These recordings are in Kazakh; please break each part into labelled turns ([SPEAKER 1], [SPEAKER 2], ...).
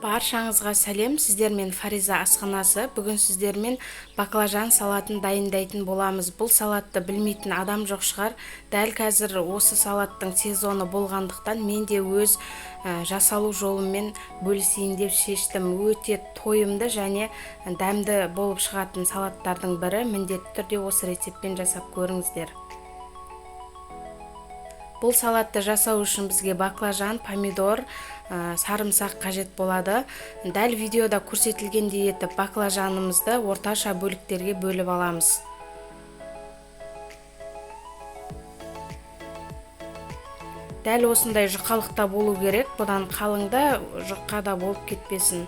[SPEAKER 1] Баршаңызға сәлем, сіздермен Фариза асханасы. Бүгін сіздермен баклажан салатын дайындайтын боламыз. Бұл салатты білмейтін адам жоқ шығар. Дәл қазір осы салаттың сезоны болғандықтан мен де өз жасалу жолымен бөлісейін деп шештім. Өте тойымды және дәмді болып шығатын салаттардың бірі. Міндетті түрде осы рецептпен жасап көріңіздер. Бұл салатты жасау үшін бізге баклажан, помидор, сарымсақ қажет болады. Дәл видеода көрсетілгендей етіп баклажанымызды орташа бөліктерге бөліп аламыз. Дәл осындай жұқалықта болу керек, бұдан қалыңда жұқа да болып кетпесін.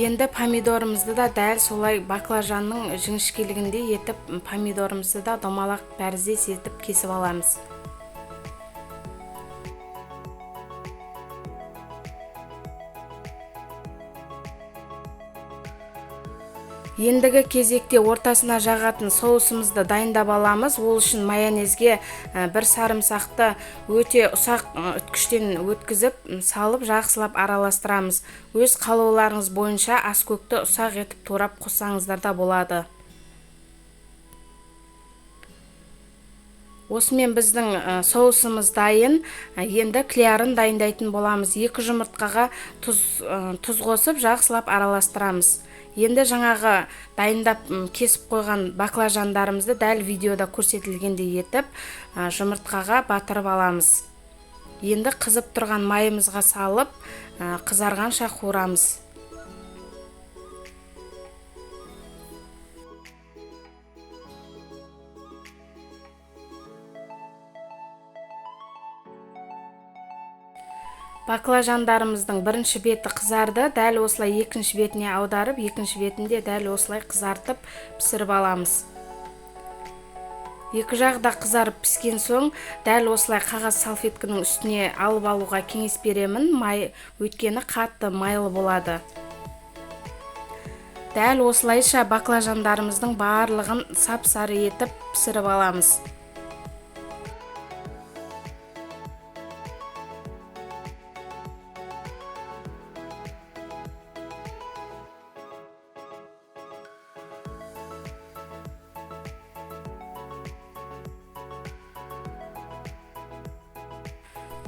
[SPEAKER 1] Енді помидорымызды да дәл солай баклажанның жіңішкелігіндей етіп, помидорымызды да домалақ тәріздес етіп кесіп аламыз. Ендігі кезекте ортасына жағатын соусымызды дайындап аламыз. Ол үшін майонезге бір сарымсақты өте ұсақ үткіштен өткізіп, салып жақсылап араластырамыз. Өз қалауларыңыз бойынша аскөкті ұсақ етіп турап қоссаңыздар да болады. Осымен біздің соусымыз дайын. Енді клеарын дайындайтын боламыз. 2 жұмыртқаға тұз қосып жақсылап араластырамыз. Енді жаңағы дайындап кесіп қойған баклажандарымызды дәл видеода көрсетілгендей етіп жұмыртқаға батырып аламыз. Енді қызып тұрған майымызға салып қызарғанша қуырамыз. Баклажандарымыздың бірінші беті қызарды, дәл осылай екінші бетіне аударып, екінші бетінде дәл осылай қызартып пісіріп аламыз. Екі жағда қызарып піскен соң, дәл осылай қағаз салфеткінің үстіне алып алуға кеңес беремін. Өйткені қатты майлы болады. Дәл осылайша баклажандарымыздың барлығын сап-сары етіп пісіріп аламыз.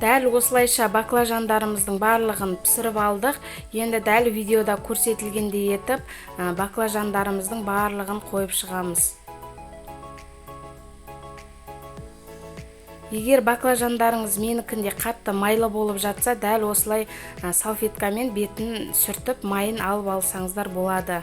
[SPEAKER 1] Дәл осылайша баклажандарымыздың барлығын пісіріп алдық. Енді дәл видеода көрсетілгендей етіп, баклажандарымыздың барлығын қойып шығамыз. Егер баклажандарыңыз менікінде қатты майлы болып жатса, дәл осылай салфеткамен бетін сүртіп, майын алып алсаңыздар болады.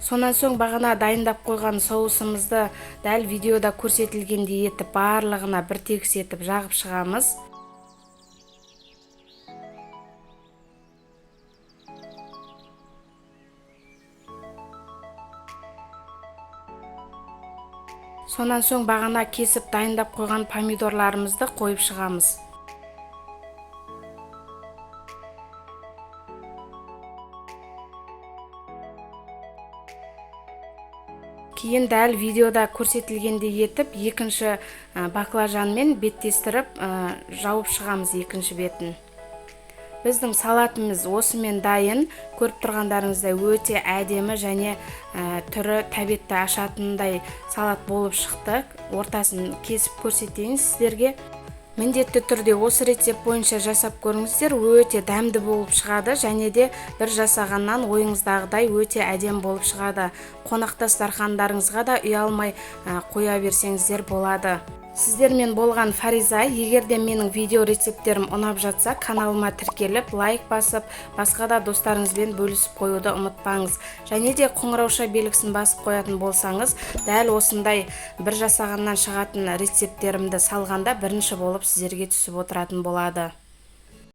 [SPEAKER 1] Сонан соң бағана дайындап қойған соусымызды дәл видеода көрсетілгендей етіп барлығына бір тегіс етіп жағып шығамыз. Сонан соң бағана кесіп дайындап қойған помидорларымызды қойып шығамыз. Кейін дәл видеода көрсетілгендей етіп, екінші баклажанмен беттестіріп, жауып шығамыз екінші бетін. Біздің салатымыз осымен дайын. Көріп тұрғандарыңыздай өте әдемі және түрі тәбетті ашатындай салат болып шықты. Ортасын кесіп көрсетейін сіздерге. Міндетті түрде осы рецепт бойынша жасап көріңіздер, өте дәмді болып шығады және де бір жасағаннан ойыңыздағыдай өте әдем болып шығады. Қонақта дастархандарыңызға да ұялмай қоя берсеңіздер болады. Сіздермен болған Фариза. Егерде менің видео рецепттерім ұнап жатса, каналыма тіркеліп, лайк басып, басқа да достарыңызбен бөлісіп қоюды ұмытпаңыз. Және де қоңырауша белгісін басып қоятын болсаңыз, дәл осындай бір жасағаннан шығатын рецепттерімді салғанда бірінші болып сіздерге түсіп отыратын болады.